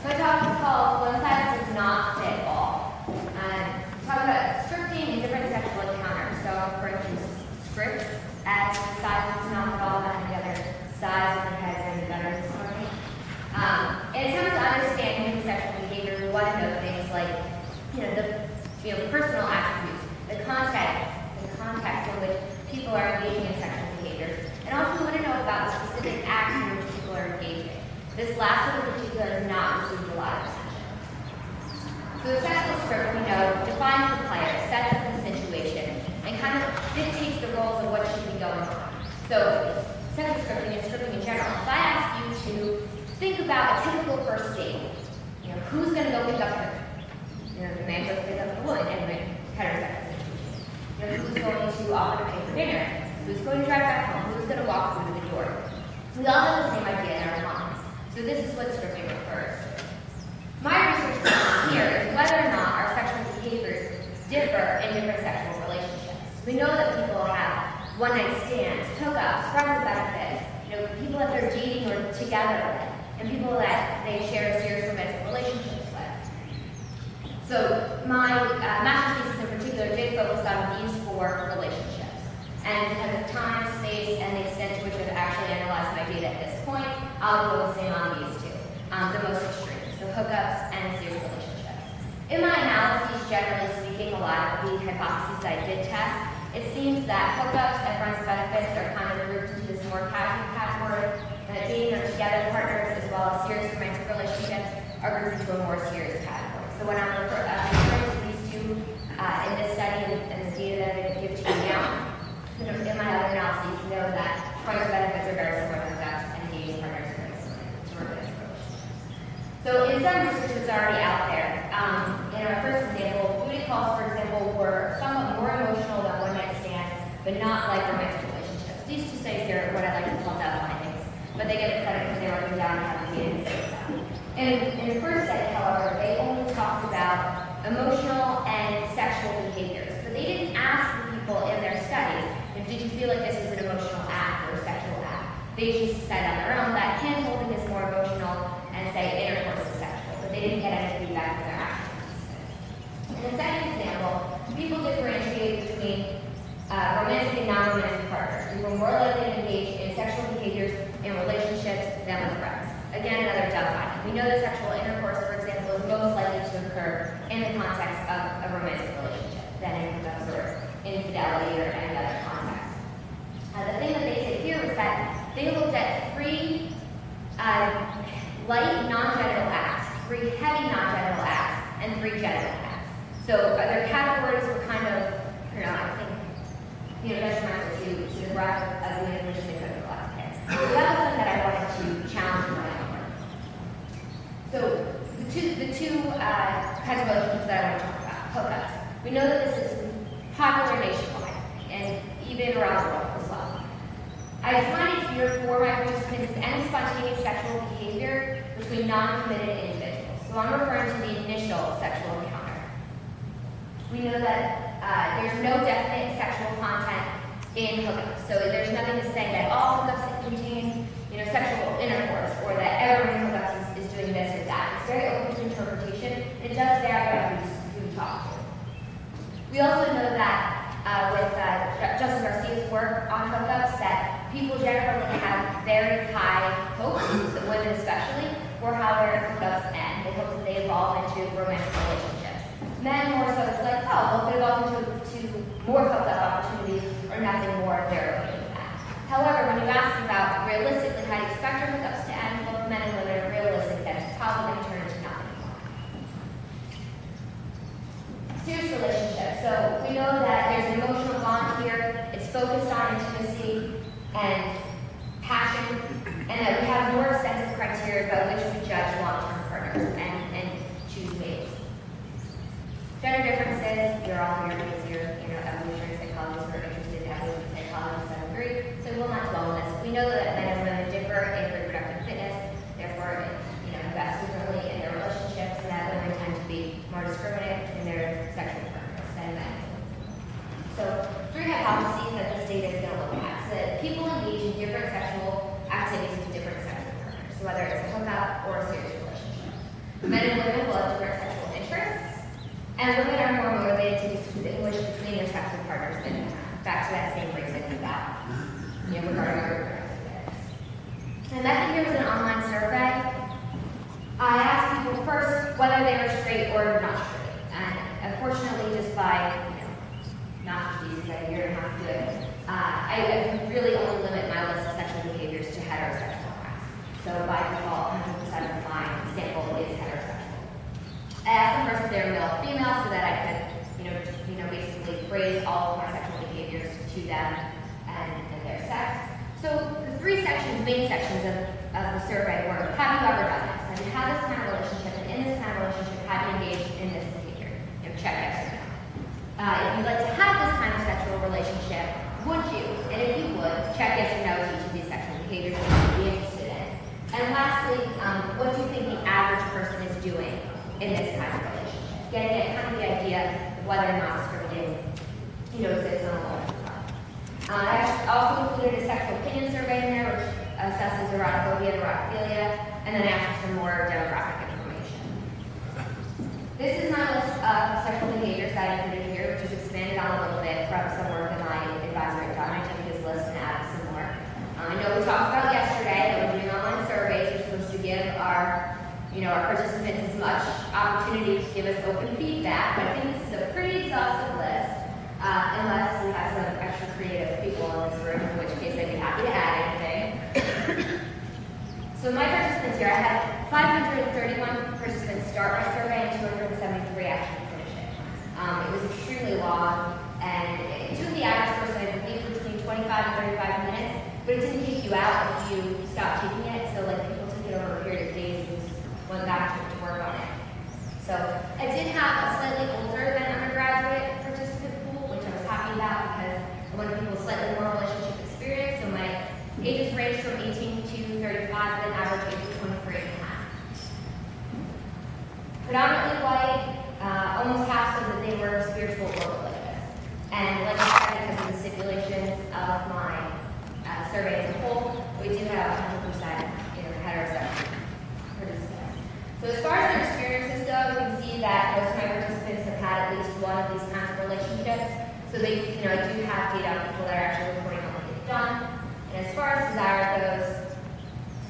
My talk is called One Size Does Not Fit All. Talk about scripting and different sexual encounters. So I'm referring to scripts as the size does not fit all, and the other size of the heads and the better story. In terms of understanding sexual behavior, we want to know things like, the personal attributes, the context in which people are engaging in sexual behavior, and also we want to know about the specific acts in which people are engaging. This last one in particular has not received a lot of attention. So the sexual script, we know, defines the player, sets up the situation, and kind of dictates the roles of what should be going on. So sexual scripting and scripting in general, if I ask you to think about a typical first date, who's going to go pick up her? The man goes pick up the woman, and the heterosexual situation. Who's going to offer to pay for dinner? Who's going to drive back home? Who's going to walk through the door? We all have the same idea in our minds. So this is what scripting refers to. My research here is whether or not our sexual behaviors differ in different sexual relationships. We know that people have one-night stands, hookups, friends with benefits, people that they're dating or together with, and people that they share serious romantic relationships with. So my master's thesis in particular did focus on these 4 relationships. And because of time, space, and the extent to which I've actually analyzed my data at this point, I'll be focusing on these 2, the most extreme, so hookups and serious relationships. In my analyses, generally speaking, a lot of the hypotheses that I did test, it seems that hookups and friends with benefits are kind of grouped into this more casual category, and that dating or together partners, as well as serious romantic relationships, are grouped into a more serious category. So when I'm referring to these 2 in this study and the data that I give to you now, in my other analyses, you know that friends with benefits are very similar to hookups, and dating partners are very similar to romantic relationships. So in some research that's already out there, in our first example, booty calls, for example, were somewhat more emotional than one-night stands, but not like romantic relationships. These 2 studies here are what I like to call data findings, but they get the credit because they wrote them down and have the data to say that. In the first study, however, they only talked about emotional and sexual behaviors, but they didn't ask the people in their studies, did you feel like this is an emotional act or a sexual act? They just said on their own that hand-holding is more emotional and say intercourse is sexual, but they didn't get any feedback from their actual participants. In the second example, people differentiate between romantic and non-romantic partners. We were more likely to engage in sexual behaviors in relationships than with friends. Again, another data finding. We know that sexual intercourse, for example, is most likely to occur in the context of a romantic relationship than in hookups or infidelity or any other context. The thing that they did here was that they looked at 3 light non-genital acts, 3 heavy non-genital acts, and 3 genital acts. So their categories were kind of, I think, detrimental to the graph of the individuals they could have left there. So that was something that I wanted to challenge my own work. So the two kinds of relationships that I want to talk about, hookups. We know that this is popular nationwide, and even around the world as well. I defined it here for my participants as any spontaneous sexual behavior between non-committed individuals. So I'm referring to the initial sexual encounter. We know that there's no definite sexual content in hookups. So there's nothing to say that all hookups contain sexual intercourse, or that everyone in hookups is doing this or that. It's very open to interpretation, and it does vary by who you talk to. We also know that with Justin Garcia's work on hookups, that people generally have very high hopes, women especially, for how their hookups end. They hope that they evolve into romantic relationships. Men more so, it's like, well, if it evolves into more hookup opportunities or nothing more, they're okay with that. However, when you ask about realistically how do you expect your hookups to end, both men and women are realistic that it's probably going to turn into nothing more. Serious relationships. So we know that there's an emotional bond here. It's focused on intimacy and passion, and that we have more extensive criteria by which we judge long-term partners and choose mates. Gender differences, you're all here because you're evolutionary psychologists or interested in evolutionary psychology to some degree, so we'll not dwell on this. We know that men and women differ in reproductive fitness, therefore invest differently in their relationships, and that women tend to be more discriminate in their sexual partners than men. So 3 hypotheses that this data is going to look at. So that people engage in different sexual activities with different sexual partners, so whether it's a hookup or a serious relationship. And women are more motivated to distinguish between their sexual partners, and back to that same reason about, regarding our reproductive status. And method here was an online survey. I asked people first whether they were straight or not straight. And unfortunately, just by, not just using a year and a half to do it, I really only limit my list of sexual behaviors to heterosexual acts. So by default, 100% of my sample is heterosexual. I asked them first if they were male or female so that I could, basically phrase all of my sexual behaviors to them and their sex. So the three main sections of the survey were, have you ever done this? Have you had this kind of relationship? And in this kind of relationship, have you engaged in this behavior? Check yes or no. If you'd like to have this kind of sexual relationship, would you? And if you would, check yes or no to each of these sexual behaviors that you'd be interested in. And lastly, what do you think the average person is doing in this kind of relationship? Getting at kind of the idea of whether or not discriminating, exists on a larger front. I also included a sexual opinion survey in there, which assesses erotophobia and erophilia, and then I asked for some more demographic information. This is my list of sexual behaviors that I included here, which is expanded on a little bit from some work that my advisor had done. I took his list and added some more. I know we talked about yesterday that we're doing online surveys. We're supposed to give our participants as much opportunity to give us open feedback, but I think this is a pretty exhaustive list, unless we have some extra creative people in this room, in which case I'd be happy to add anything. So my participants here, I had 531 participants start my survey and 273 actually finish it. It was extremely long, and it took the average person, I believe, between 25 and 35 minutes, but it didn't kick you out if you stopped taking it, so people took it over a period of days and went back to work on it. So I did have a slightly older than undergraduate participant pool, which I was happy about because I wanted people with slightly more relationship experience. So my ages ranged from 18 to 35, and average age was 23 and a half. Predominantly white, almost half said that they were spiritual or religious. And like I said, because of the stipulations of my survey as a whole, we do have 100% heterosexual participants. So as far as their experiences go, you can see that most of my participants have had at least one of these kinds of relationships. So they, I do have data on people that are actually reporting on what they've done. And as far as desire goes,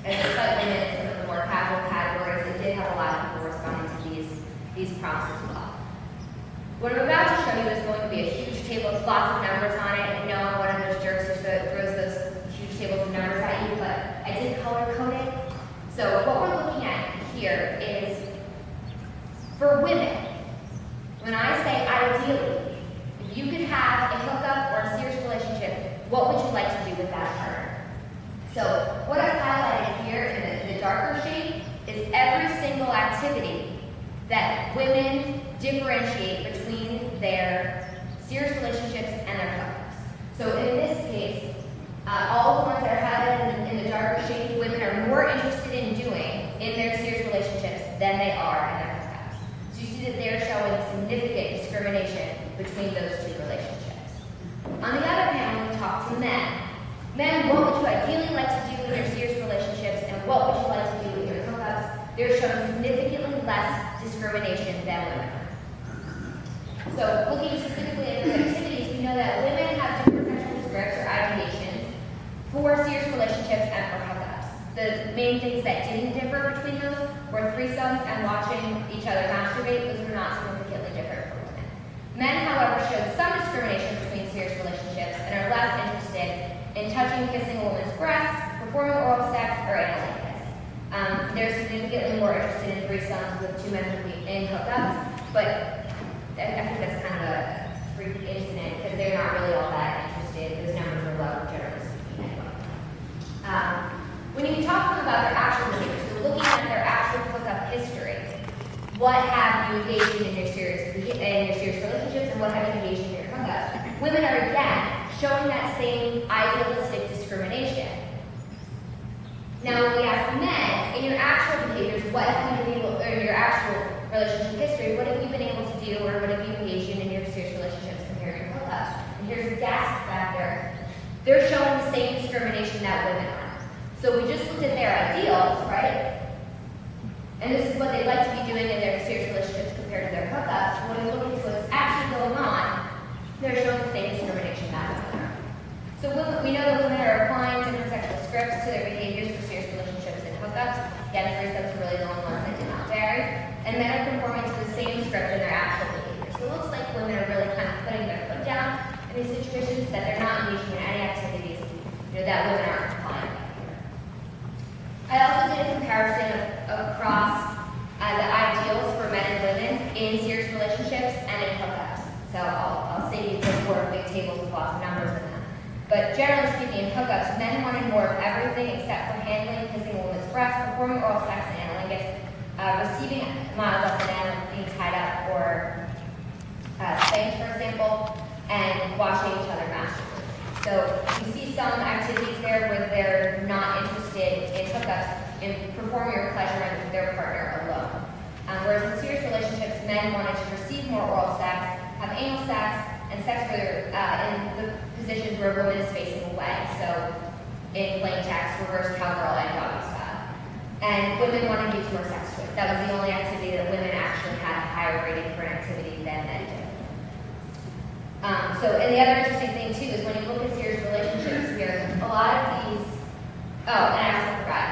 as a slight limit in some of the more casual categories, it did have a lot of people responding to these prompts as well. What I'm about to show you is going to be a huge table with lots of numbers on it. I know I'm one of those jerks who throws those huge tables of numbers at you, but I did color code it. So what we're looking at here is for women. When I say ideally, if you could have a hookup or a serious relationship, what would you like to do with that partner? So what I've highlighted here in the darker shade is every single activity that women differentiate between their serious relationships and their hookups. So in this case, all the ones that are highlighted in the darker shade, women are more interested in doing in their serious relationships than they are in their hookups. So you see that they're showing significant discrimination between those two relationships. On the other hand, when we talk to men, what would you ideally like to do in your serious relationships, and what would you like to do with your hookups? They're showing significantly less discrimination than women. So looking specifically at those activities, we know that women have different sexual scripts or ideations for serious relationships and for hookups. The main things that didn't differ between those were threesomes and watching each other masturbate. Those were not significantly different for women. Men, however, showed some discrimination between serious relationships and are less interested in touching, kissing a woman's breasts, performing oral sex, or anal kiss. They're significantly more interested in threesomes with two men in hookups, but I think that's kind of a freak incident because they're not really all that interested. Those numbers are low, generally speaking, anyway. When you talk to them about their actual behavior, so looking at their actual hookup history, what have you engaged in your serious relationships, and what have you engaged in your hookups? Women are again showing that same idealistic discrimination. Now, when we ask men, in your actual behaviors, what have you been able, or in your actual relationship history, what have you been able to do, or what have you engaged in your serious relationships compared to your hookups? And here's the gasp factor. They're showing the same discrimination that women are. So we just looked at their ideals, right? And this is what they'd like to be doing in their serious relationships compared to their hookups. but when we look into what's actually going on, they're showing the same discrimination that women are. So we know that women are applying different sexual scripts to their behaviors for serious relationships and hookups. Again, threesomes are really the only ones that do not vary. And men are conforming to the same script in their actual behavior. So it looks like women are really kind of putting their foot down in these situations, that they're not engaging in any activities that women aren't complying with here. I also did a comparison across the ideals for men and women in serious relationships and in hookups. So I'll save you for 4 big tables with lots of numbers in them. But generally speaking, in hookups, men wanted more of everything except for handling, kissing a woman's breast, performing oral sex and analingus, receiving mild less than analingus, being tied up or spanked, for example, and watching each other masturbate. So you see some activities there where they're not interested in hookups, in performing or pleasuring their partner alone. Whereas in serious relationships, men wanted to receive more oral sex, have anal sex, and sex where in the positions where a woman is facing away. So in plain text, reverse cowgirl and doggy style. And women wanted to use more sex toys. That was the only activity that women actually had a higher rating for an activity than men did. And the other interesting thing too is when you look at serious relationships here, a lot of these, and I also forgot,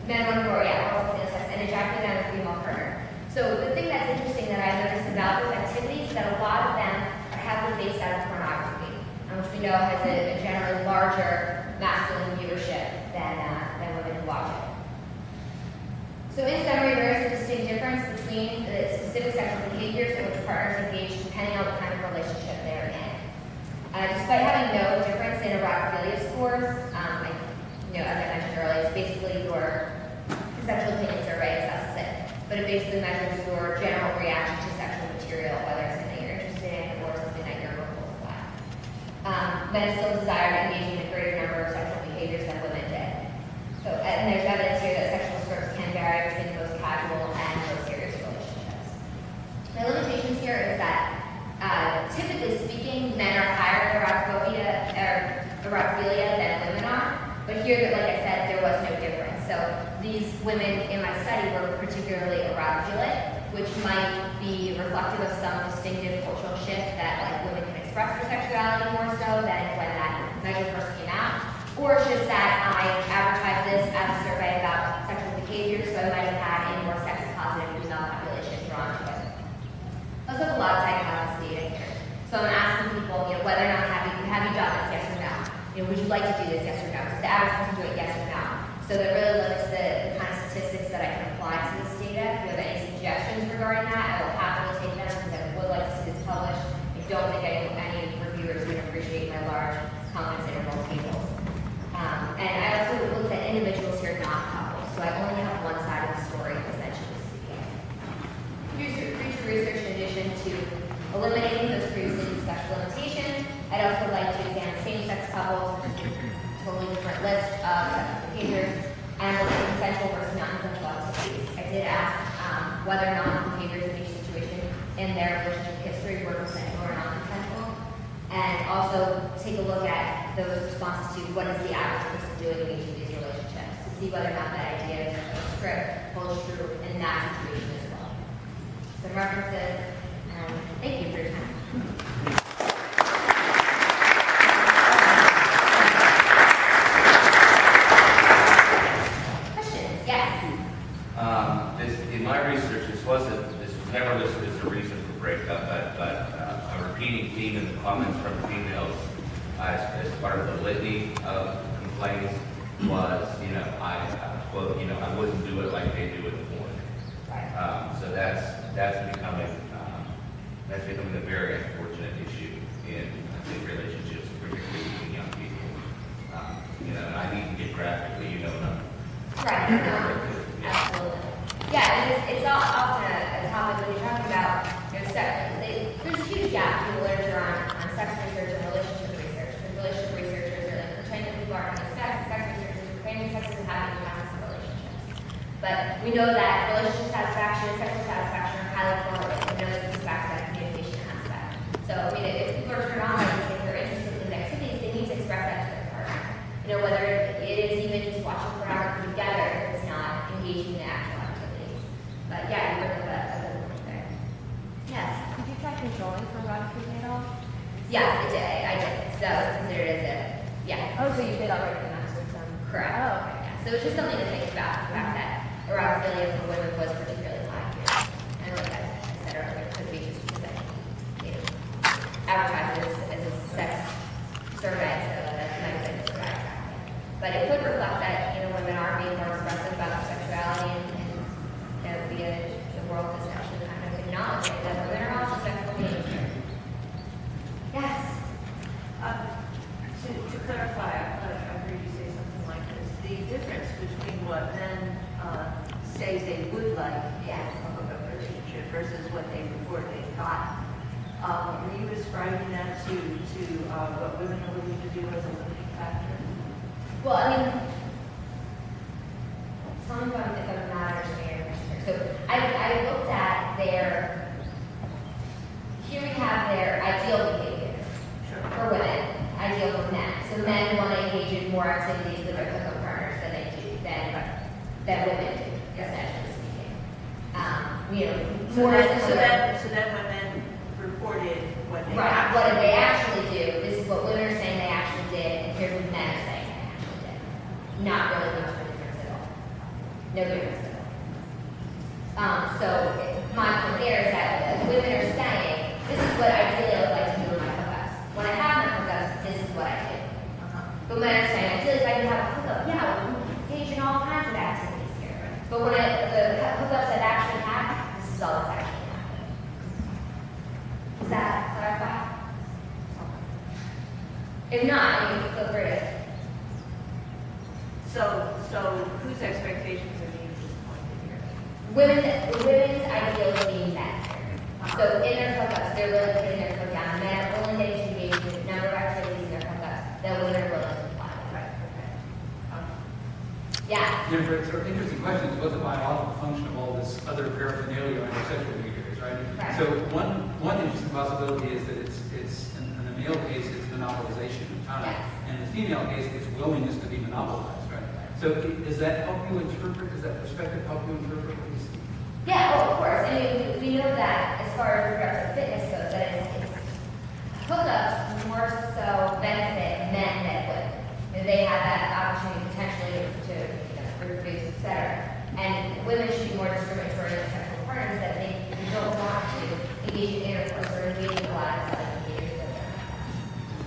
men want more, oral sex, and ejaculate on a female partner. So the thing that's interesting that I noticed about those activities is that a lot of them are heavily based out of pornography, which we know has a generally larger masculine viewership than women who watch it. So in summary, there is a distinct difference between the specific sexual behaviors in which partners engage depending on the kind of relationship they are in. Despite having no difference in eroticophilia scores, as I mentioned earlier, it's basically your sexual opinion survey assesses it, but it basically measures your general reaction to sexual material, whether it's something you're interested in or something that you're repulsed by. Men still desire to engage in a greater number of sexual behaviors than women did. So, and there's evidence here that sexual scripts can vary between the most casual and most serious relationships. The limitations here is that, typically speaking, men are higher in eroticophilia than women are, but here, like I said, there was no difference. So these women in my study were particularly erotophilic, which might be reflective of some distinctive cultural shift that women can express their sexuality more so than when that measure first came out. Or it's just that I advertised this as a survey about sexual behavior, so I might have had a more sex-positive female population drawn to it. I also have a lot of dichotomous data here. So I'm asking people, whether or not have you done this, yes or no? Would you like to do this, yes or no? Does the average person do it, yes or no? So that really limits the kind of statistics that I can apply to this data. If you have any suggestions regarding that, I will happily take them because I would like to see this published. I don't think any reviewers would appreciate my large confidence interval tables. And I also looked at individuals here, not couples. So I only have one side of the story, essentially speaking. Future research, in addition to eliminating those previously discussed limitations, I'd also like to examine same-sex couples, totally different list of sexual behaviors, and look at consensual versus non-consensual activities. I did ask whether or not behaviors in each situation in their relationship history were consensual or non-consensual, and also take a look at those responses to what is the average person doing in each of these relationships to see whether or not that idea of script holds true in that situation as well. Some references, and thank you for your time. Questions? Yes. In my research, this was never listed as a reason for breakup, but a repeating theme in the comments from females as part of the litany of complaints was, I wouldn't do it like they do in porn. Right. So that's becoming a very unfortunate issue in, I think, relationships, particularly between young people. And I need to get graphic, but Right. Absolutely. Yeah, it's often a topic when you're talking about sex. There's a huge gap in the literature on sex research and relationship research. Because relationship researchers are pretending that people aren't having sex. Sex researchers are claiming sex isn't happening in these relationships. But we know that relationship satisfaction and sexual satisfaction are highly correlated. We know this is back to that communication aspect. So, if people are turned on by these things, they're interested in these activities, they need to express that to their partner. Whether it is even just watching pornography together, if it's not engaging in actual activities. But yeah, you bring up a good point there. Yes, I did. I did. So that was considered as a, yeah. Oh, so you did already connect with them? Correct. Oh, okay. Yeah. So it's just something to think about, the fact that erophilia for women was particularly high here. And like I said earlier, it could be just because advertised as a sex survey, so that might have been correct. But it could reflect that, women are being more expressive about their sexuality and the world is actually kind of acknowledging that women are also sexual beings. Yes. To clarify, I heard you say something like this. The difference between what men say they would like Yes. a hookup relationship versus what they report they've got. Were you ascribing that to what women are willing to do as a limiting factor? Well, I mean, tell me if I'm not understanding your question. So I looked at here we have their ideal behavior for women, ideal for men. So men want to engage in more activities with their hookup partners than women do, essentially speaking. More So then when men reported what they right, what did they actually do? This is what women are saying they actually did, and here's what men are saying they actually did. Not really much of a difference at all. No difference at all. So my point there is that women are saying, this is what ideally I would like to do with my hookups. When I have my hookups, this is what I do. But men are saying, ideally if I can have a hookup, yeah, we can engage in all kinds of activities here. But when the hookups that actually happen, this is all that's actually happening. Does that clarify? If not, feel free to. So whose expectations are being disappointed here? Women's ideals being met. So in their hookups, they're really putting their foot down. Men are only getting to engage with a number of activities in their hookups that women are willing to apply. Right, okay. Yeah. Jennifer, it's an interesting question. What's the biological function of all this other paraphernalia and sexual behaviors, right? Right. So one interesting possibility is that it's in the male case, it's monopolization of time. Yes. And in the female case, it's willingness to be monopolized, right? So does that help you interpret, does that perspective help you interpret what you see? Yeah, well, of course. I mean, we know that as far as reproductive fitness goes, that it's hookups more so benefit men than women. They have that opportunity potentially to reproduce, et cetera. And women should be more discriminatory in sexual partners that they don't want to engage in intercourse or engage in a lot of other behaviors that they're not.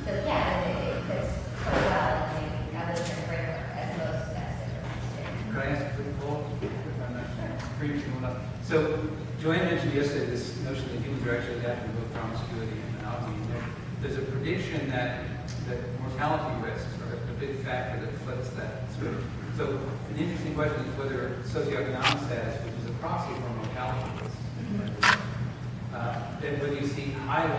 So yeah, it fits quite well in the evolutionary framework as most sex differences. Could I ask a quick follow-up? I'm not preaching one up. So Joanne mentioned yesterday this notion that humans are actually adapting to both promiscuity and monogamy. There's a prediction that mortality risks are a big factor that flips that switch. So an interesting question is whether socioeconomic status, which is a proxy for mortality risk, then whether you see higher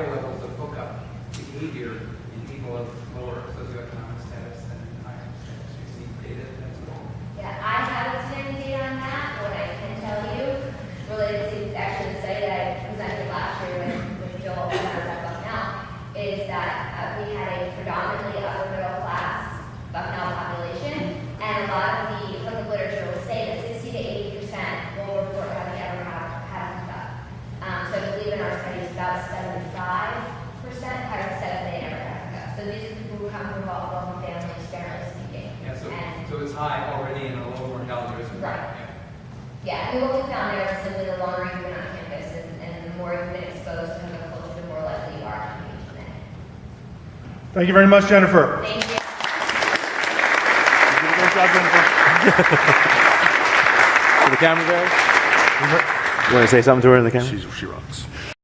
levels of hookup behavior in people of lower socioeconomic status than in higher status. You see data that's all. Yeah, I haven't seen any data on that. What I can tell you, related to actually the study that I presented last year with Joel when I was at Bucknell, is that we had a predominantly upper middle class Bucknell population, and a lot of the clinical literature will say that 60 to 80% will report having ever had a hookup. So I believe in our studies about 75% have said that they never had a hookup. So these are people who come from wealthy families, generally speaking. Yeah, And so it's high already in a low mortality risk. Right. Yeah, and what we found there is simply the longer you've been on campus and the more you've been exposed to hookup culture, the more likely you are to engage in it. Thank you very much, Jennifer. Thank you. You did a great job, Jennifer. To the camera guys? You want to say something to her in the camera? She rocks.